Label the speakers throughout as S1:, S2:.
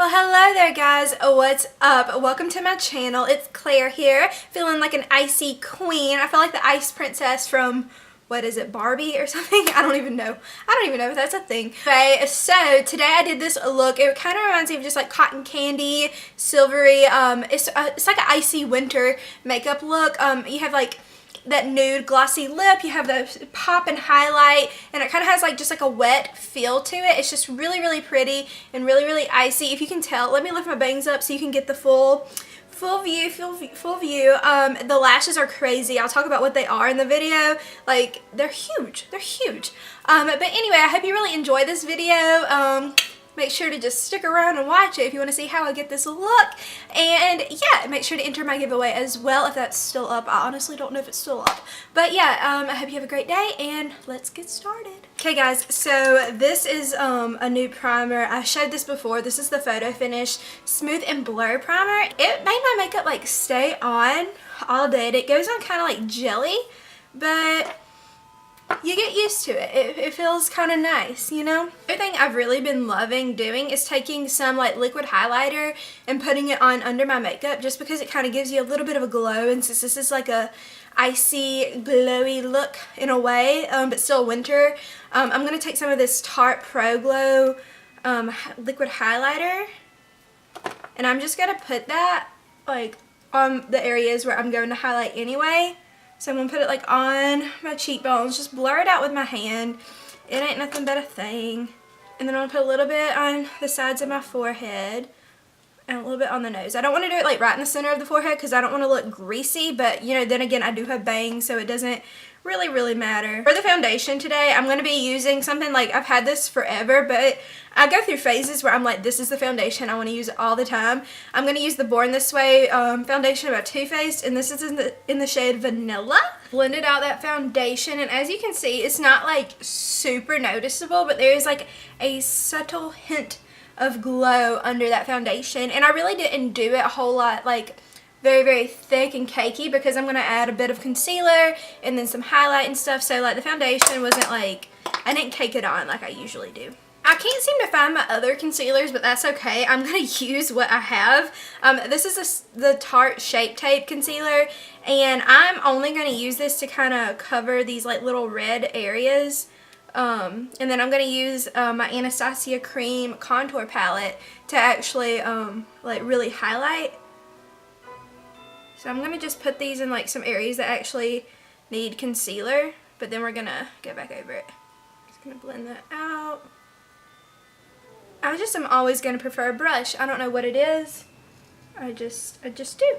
S1: Well, hello there guys, what's up? Welcome to my channel. It's Claire here, feeling like an icy queen. I feel like the ice princess from, what is it, Barbie or something? I don't even know if that's a thing. Okay, so today I did this look. It kind of reminds me of just like cotton candy, silvery, it's like an icy winter makeup look. You have like that nude glossy lip, you have the pop and highlight, and it kind of has like just like a wet feel to it. It's just really pretty and really icy. If you can tell, let me lift my bangs up so you can get the full view. The lashes are crazy. I'll talk about what they are in the video. Like, they're huge. But anyway, I hope you really enjoy this video. Make sure to just stick around and watch it if you want to see how I get this look. And yeah, make sure to enter my giveaway as well if that's still up. I honestly don't know if it's still up. But yeah, I hope you have a great day and let's get started. Okay guys, so this is a new primer. I showed this before. This is the Photo Finish Smooth and Blur Primer. It made my makeup like stay on all day. It goes on kind of like jelly, but you get used to it. It feels kind of nice, you know? The other thing I've really been loving doing is taking some like liquid highlighter and putting it on under my makeup just because it kind of gives you a little bit of a glow, and since this is like a icy glowy look in a way, but still winter, I'm going to take some of this Tarte Pro Glow liquid highlighter, and I'm just going to put that like on the areas where I'm going to highlight anyway. So I'm going to put it like on my cheekbones, just blur it out with my hand. It ain't nothing but a thing. And then I'm going to put a little bit on the sides of my forehead and a little bit on the nose. I don't want to do it like right in the center of the forehead because I don't want to look greasy, but you know, then again, I do have bangs, so it doesn't really matter. For the foundation today, I'm going to be using something like, I've had this forever, but I go through phases where I'm like, this is the foundation, I want to use it all the time. I'm going to use the Born This Way foundation by Too Faced, and this is in the shade Vanilla. Blended out that foundation, and as you can see, it's not like super noticeable, but there is like a subtle hint of glow under that foundation, and I really didn't do it a whole lot like very thick and cakey because I'm going to add a bit of concealer and then some highlight and stuff, so like the foundation wasn't like, I didn't cake it on like I usually do. I can't seem to find my other concealers, but that's okay. I'm going to use what I have. This is the Tarte Shape Tape Concealer, and I'm only going to use this to kind of cover these like little red areas. And then I'm going to use my Anastasia Cream Contour Palette to actually like really highlight. So I'm going to just put these in like some areas that actually need concealer, but then we're going to go back over it. Just going to blend that out. I'm always going to prefer a brush. I don't know what it is. I just do.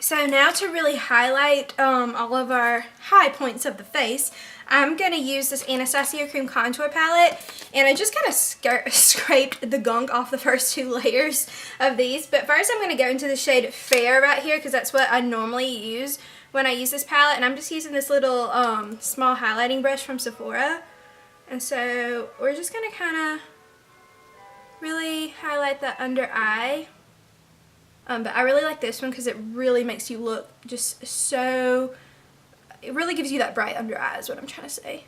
S1: So now to really highlight all of our high points of the face, I'm going to use this Anastasia Cream Contour Palette, and I just kind of scraped the gunk off the first two layers of these. But first I'm going to go into the shade Fair right here because that's what I normally use when I use this palette, and I'm just using this little small highlighting brush from Sephora. And so we're just going to kind of really highlight the under eye. But I really like this one because it really makes you look just so, it really gives you that bright under eye is what I'm trying to say.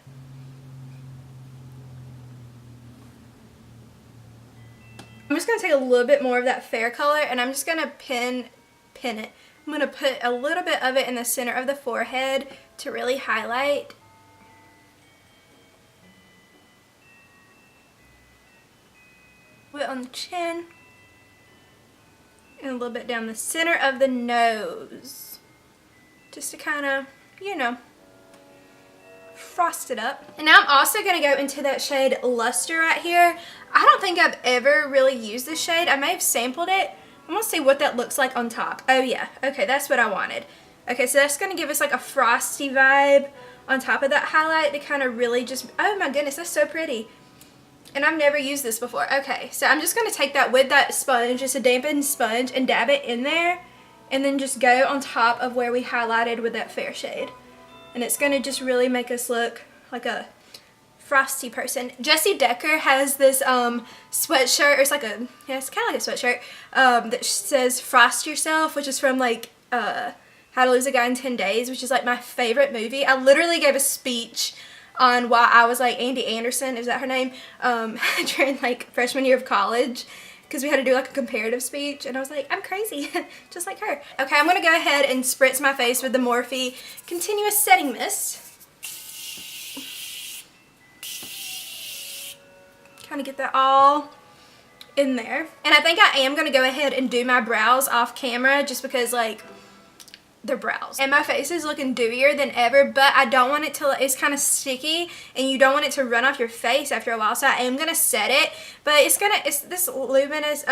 S1: I'm just going to take a little bit more of that fair color, and I'm just going to pin it. I'm going to put a little bit of it in the center of the forehead to really highlight. A little bit on the chin. And a little bit down the center of the nose. Just to kind of, you know, frost it up. And now I'm also going to go into that shade Luster right here. I don't think I've ever really used this shade. I may have sampled it. I'm going to see what that looks like on top. Oh yeah, okay, that's what I wanted. Okay, so that's going to give us like a frosty vibe on top of that highlight to kind of really just, oh my goodness, that's so pretty. And I've never used this before. Okay, so I'm just going to take that with that sponge, just a dampened sponge, and dab it in there. And then just go on top of where we highlighted with that fair shade. And it's going to just really make us look like a frosty person. Jessie Decker has this sweatshirt, or it's like a, yeah, it's kind of like a sweatshirt, that says Frost Yourself, which is from like How to Lose a Guy in 10 Days, which is like my favorite movie. I literally gave a speech on why I was like Andy Anderson, is that her name, during like freshman year of college, because we had to do like a comparative speech, and I was like, I'm crazy, just like her. Okay, I'm gonna go ahead and spritz my face with the Morphe Continuous Setting Mist. Kind of get that all in there. And I think I am gonna go ahead and do my brows off camera, just because like they're brows. And my face is looking dewier than ever, but I don't want it to, it's kind of sticky and you don't want it to run off your face after a while, so I am going to set it. But it's this luminous,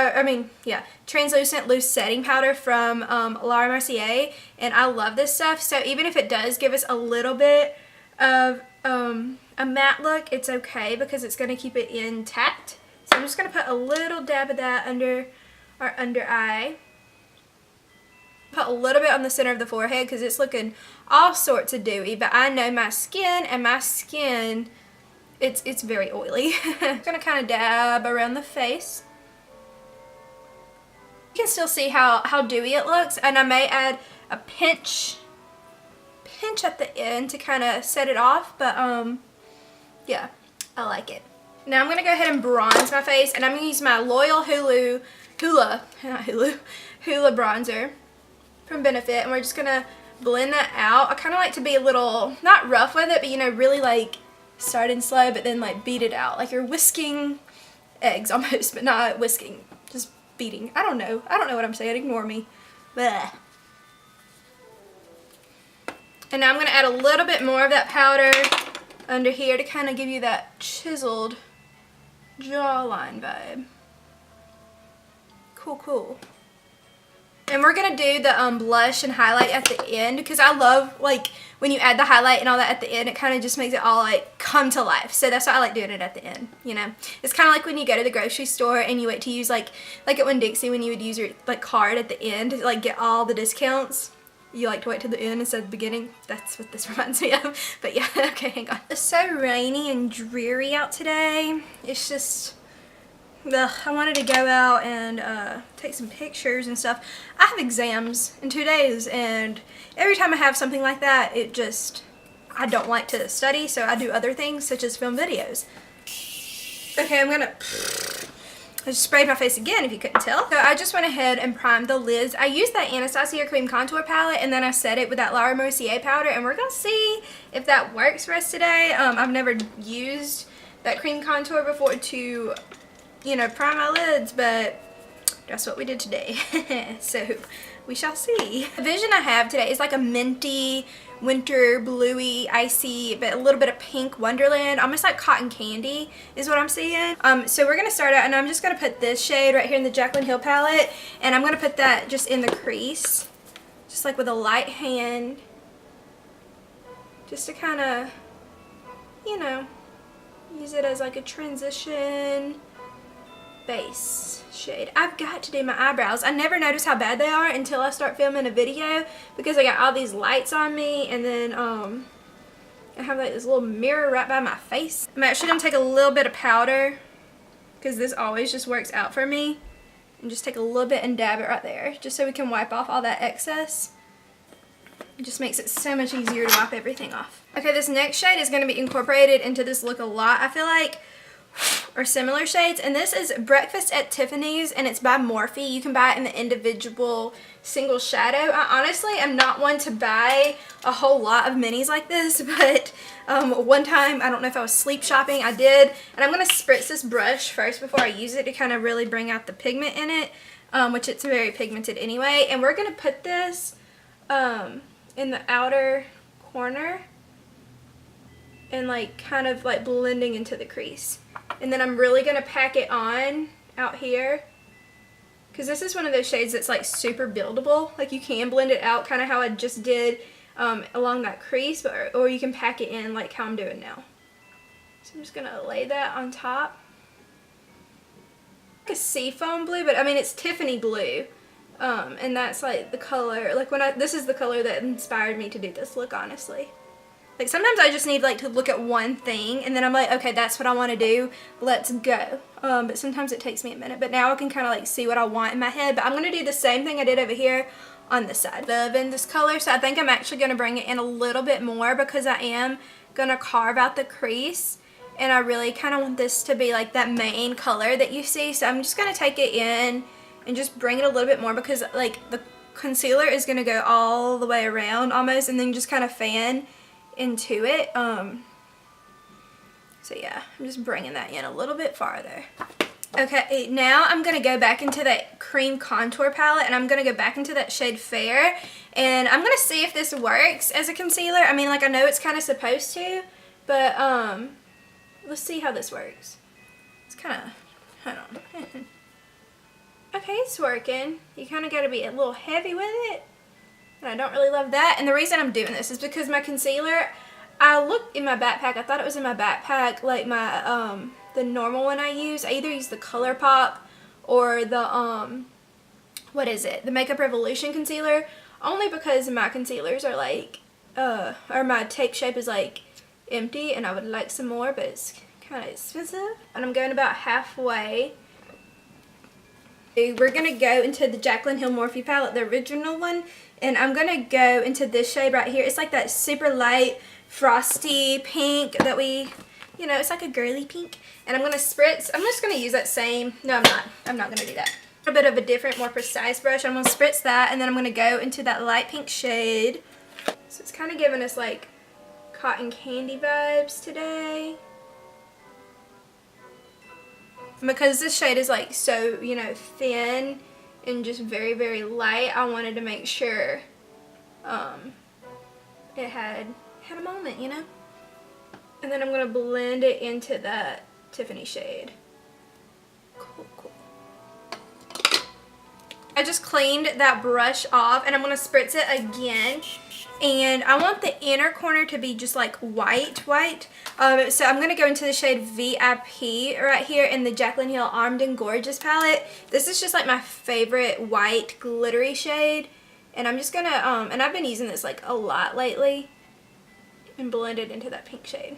S1: translucent loose setting powder from Laura Mercier, and I love this stuff. So even if it does give us a little bit of a matte look, it's okay because it's going to keep it intact. So I'm just going to put a little dab of that under our under eye. Put a little bit on the center of the forehead because it's looking all sorts of dewy, but I know my skin, it's very oily. I'm gonna kind of dab around the face. You can still see how dewy it looks, and I may add a pinch at the end to kind of set it off, but yeah, I like it. Now I'm gonna go ahead and bronze my face, and I'm gonna use my Loyal Hula bronzer from Benefit, and we're just gonna blend that out. I kind of like to be a little, not rough with it, but you know, really like starting slow, but then like beat it out. Like you're whisking eggs almost, but not whisking, just beating. I don't know what I'm saying, ignore me. Blech. And now I'm gonna add a little bit more of that powder under here to kind of give you that chiseled jawline vibe. Cool. And we're going to do the blush and highlight at the end, because I love like when you add the highlight and all that at the end, it kind of just makes it all like come to life. So that's why I like doing it at the end, you know. It's kind of like when you go to the grocery store and you wait to use like at Winn-Dixie, when you would use your like card at the end to like get all the discounts. You like to wait till the end instead of the beginning. That's what this reminds me of. But yeah, okay, hang on. It's so rainy and dreary out today. It's just... Ugh, I wanted to go out and take some pictures and stuff. I have exams in 2 days, and every time I have something like that, I don't like to study, so I do other things such as film videos. Okay, I just sprayed my face again if you couldn't tell. So I just went ahead and primed the lids. I used that Anastasia Cream Contour Palette, and then I set it with that Laura Mercier powder, and we're going to see if that works for us today. I've never used that cream contour before to... you know, prime my lids, but that's what we did today. So we shall see. The vision I have today is like a minty, winter, bluey, icy, but a little bit of pink wonderland, almost like cotton candy is what I'm seeing. So we're gonna start out, and I'm just gonna put this shade right here in the Jaclyn Hill palette, and I'm gonna put that just in the crease, just like with a light hand, just to kind of, you know, use it as like a transition base shade. I've got to do my eyebrows. I never notice how bad they are until I start filming a video, because I got all these lights on me, and then I have like this little mirror right by my face. I'm actually going to take a little bit of powder, because this always just works out for me, and just take a little bit and dab it right there, just so we can wipe off all that excess. It just makes it so much easier to wipe everything off. Okay, this next shade is going to be incorporated into this look a lot, I feel like, or similar shades, and this is Breakfast at Tiffany's, and it's by Morphe. You can buy it in the individual single shadow. I honestly am not one to buy a whole lot of minis like this, but one time, I don't know if I was sleep shopping, I did, and I'm going to spritz this brush first before I use it to kind of really bring out the pigment in it, which it's very pigmented anyway, and we're going to put this in the outer corner and like kind of like blending into the crease. And then I'm really going to pack it on out here, because this is one of those shades that's like super buildable. Like you can blend it out kind of how I just did along that crease, but, or you can pack it in like how I'm doing now. So I'm just going to lay that on top. Like a seafoam blue, but I mean it's Tiffany blue. And that's like the color, like this is the color that inspired me to do this look, honestly. Like sometimes I just need like to look at one thing, and then I'm like, okay, that's what I want to do, let's go. But sometimes it takes me a minute, but now I can kind of like see what I want in my head. But I'm going to do the same thing I did over here on this side. Loving this color, so I think I'm actually going to bring it in a little bit more, because I am going to carve out the crease, and I really kind of want this to be like that main color that you see. So I'm just going to take it in and just bring it a little bit more, because like the concealer is going to go all the way around almost, and then just kind of fan into it. So yeah, I'm just bringing that in a little bit farther. Okay, now I'm going to go back into that cream contour palette, and I'm going to go back into that shade Fair, and I'm going to see if this works as a concealer. I mean, like, I know it's kind of supposed to, but let's see how this works. It's kind of, hold on. Okay, it's working. You kind of got to be a little heavy with it, and I don't really love that. And the reason I'm doing this is because my concealer, I looked in my backpack. I thought it was in my backpack, like my the normal one I use. I either use the ColourPop or the what is it? The Makeup Revolution concealer, only because my concealers are like or my Take Shape is like empty, and I would like some more, but it's kind of expensive. And I'm going about halfway. We're going to go into the Jaclyn Hill Morphe palette, the original one, and I'm going to go into this shade right here. It's like that super light frosty pink that we, you know, it's like a girly pink. And I'm going to spritz, I'm just going to use that same, no I'm not going to do that. A bit of a different, more precise brush. I'm going to spritz that, and then I'm going to go into that light pink shade. So it's kind of giving us like cotton candy vibes today. And because this shade is like so, you know, thin and just very, very light, I wanted to make sure it had a moment, you know? And then I'm going to blend it into that Tiffany shade. Cool, cool. I just cleaned that brush off, and I'm going to spritz it again. And I want the inner corner to be just like white. So I'm going to go into the shade VIP right here in the Jaclyn Hill Armed and Gorgeous palette. This is just like my favorite white glittery shade. And I'm just going to, and I've been using this like a lot lately, and blend it into that pink shade.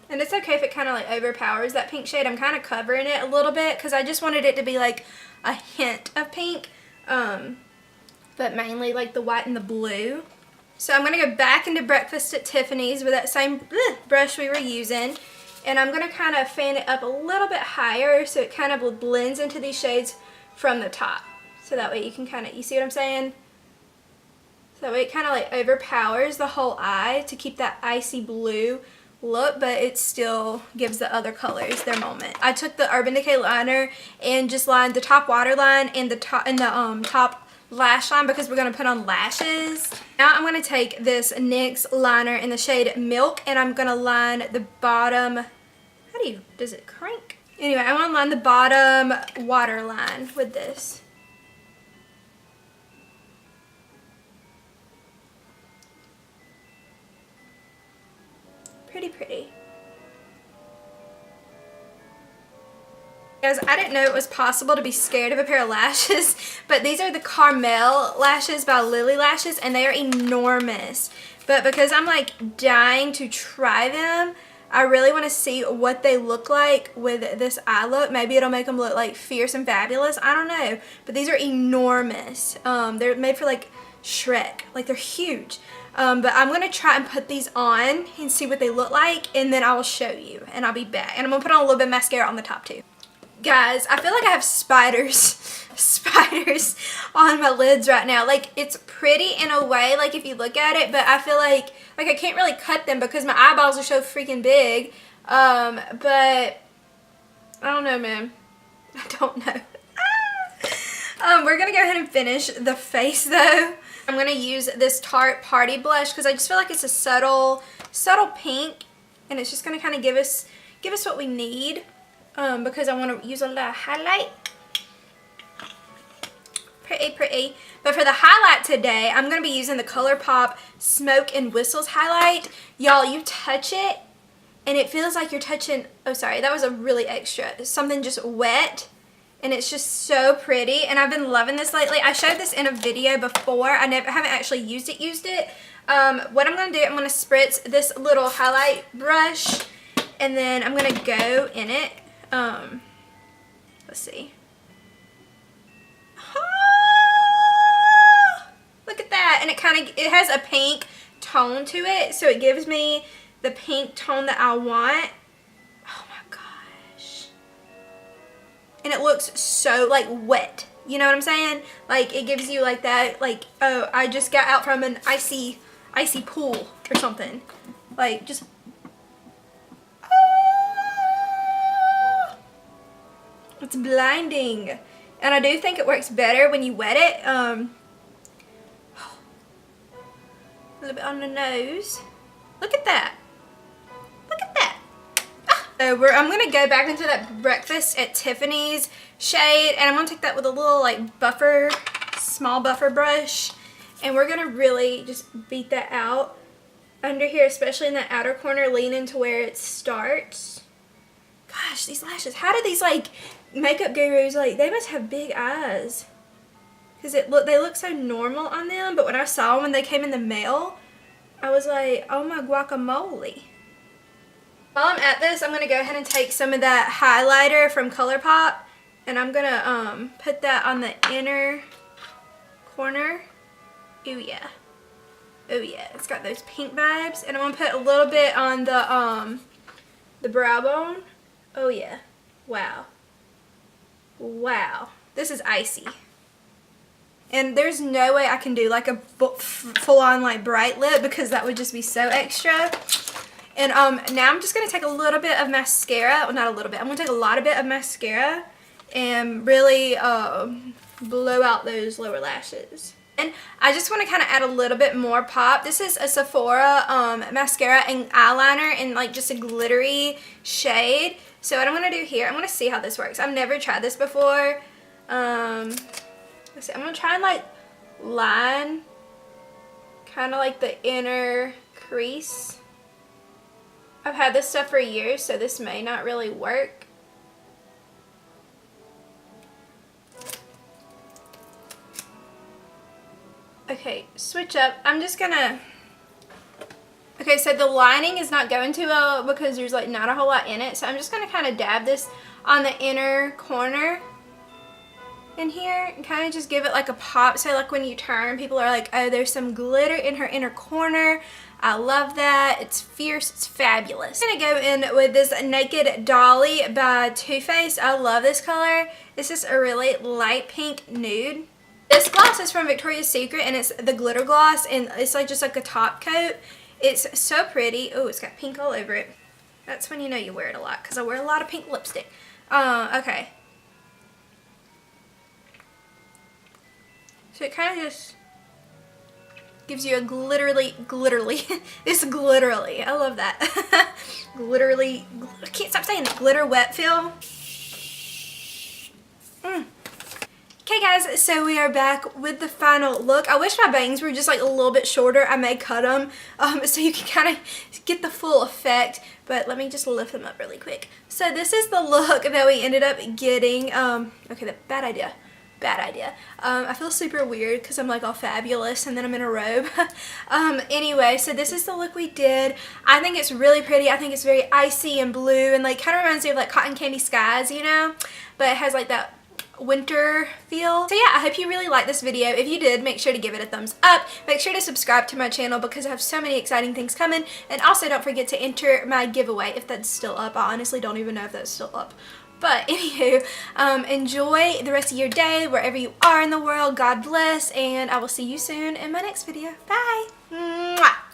S1: And it's okay if it kind of like overpowers that pink shade. I'm kind of covering it a little bit because I just wanted it to be like a hint of pink, but mainly like the white and the blue. So I'm going to go back into Breakfast at Tiffany's with that same brush we were using, and I'm going to kind of fan it up a little bit higher so it kind of blends into these shades from the top. So that way you can kind of, you see what I'm saying? So that way it kind of like overpowers the whole eye to keep that icy blue look, but it still gives the other colors their moment. I took the Urban Decay liner and just lined the top waterline and the top lash line, because we're going to put on lashes. Now I'm going to take this NYX liner in the shade Milk, and I'm going to line the bottom, does it crank? Anyway, I want to line the bottom waterline with this. Pretty. Guys, I didn't know it was possible to be scared of a pair of lashes, but these are the Carmel lashes by Lily Lashes, and they are enormous. But because I'm like dying to try them, I really want to see what they look like with this eye look. Maybe it'll make them look like fierce and fabulous. I don't know. But these are enormous. They're made for like Shrek. Like, they're huge. But I'm going to try and put these on and see what they look like, and then I will show you, and I'll be back. And I'm going to put on a little bit of mascara on the top too. Guys, I feel like I have spiders on my lids right now. Like, it's pretty in a way, like if you look at it, but I feel like I can't really cut them because my eyeballs are so freaking big. But I don't know, man. I don't know. We're going to go ahead and finish the face though. I'm going to use this Tarte Party Blush because I just feel like it's a subtle pink, and it's just going to kind of give us what we need, because I want to use a little highlight. Pretty. But for the highlight today, I'm going to be using the ColourPop Smoke and Whistles highlight. Y'all, you touch it, and it feels like you're touching, oh sorry, that was a really extra, something just wet. And it's just so pretty, and I've been loving this lately. I showed this in a video before. I haven't actually used it. What I'm going to do, I'm going to spritz this little highlight brush, and then I'm going to go in it. Let's see. Look at that, and it has a pink tone to it, so it gives me the pink tone that I want. and it looks so like wet. You know what I'm saying? Like it gives you like that, like, oh, I just got out from an icy pool or something. Like just, it's blinding. And I do think it works better when you wet it. A little bit on the nose. Look at that. Look at that. So I'm going to go back into that Breakfast at Tiffany's shade, and I'm going to take that with a little like buffer, small buffer brush, and we're going to really just beat that out under here, especially in that outer corner, lean into where it starts. Gosh, these lashes, how do these like makeup gurus, like, they must have big eyes, because they look so normal on them, but when I saw them when they came in the mail, I was like, oh my guacamole. While I'm at this, I'm going to go ahead and take some of that highlighter from ColourPop, and I'm going to put that on the inner corner. Ooh yeah. Oh yeah, it's got those pink vibes, and I'm going to put a little bit on the brow bone. Oh yeah. Wow. Wow. This is icy. And there's no way I can do like a full-on like bright lip, because that would just be so extra. And now I'm just going to take a little bit of mascara. Well, not a little bit. I'm going to take a lot of bit of mascara and really blow out those lower lashes. And I just want to kind of add a little bit more pop. This is a Sephora mascara and eyeliner in like just a glittery shade. So what I'm going to do here, I'm going to see how this works. I've never tried this before. Let's see, I'm going to try and like line kind of like the inner crease. I've had this stuff for years, so this may not really work. Okay, switch up. I'm just gonna... Okay, so the lining is not going too well because there's like not a whole lot in it. So I'm just gonna kind of dab this on the inner corner in here and kind of just give it like a pop. So like when you turn, people are like, oh, there's some glitter in her inner corner. I love that. It's fierce. It's fabulous. I'm gonna go in with this Naked Dolly by Too Faced. I love this color. This is a really light pink nude. This gloss is from Victoria's Secret, and it's the glitter gloss, and it's like just like a top coat. It's so pretty. Oh, it's got pink all over it. That's when you know you wear it a lot, because I wear a lot of pink lipstick. Okay. So it kind of just gives you a glitterly, it's glitterly, I love that. Glitterly, I can't stop saying it, glitter wet feel. Okay guys, so we are back with the final look. I wish my bangs were just like a little bit shorter. I may cut them so you can kind of get the full effect, but let me just lift them up really quick. So this is the look that we ended up getting. Okay, bad idea. Bad idea. I feel super weird because I'm like all fabulous and then I'm in a robe. Anyway, so this is the look we did. I think it's really pretty. I think it's very icy and blue and like kind of reminds me of like Cotton Candy Skies, you know? But it has like that winter feel. So yeah, I hope you really liked this video. If you did, make sure to give it a thumbs up. Make sure to subscribe to my channel because I have so many exciting things coming. And also don't forget to enter my giveaway if that's still up. I honestly don't even know if that's still up. But anywho, enjoy the rest of your day wherever you are in the world. God bless, and I will see you soon in my next video. Bye! Mwah!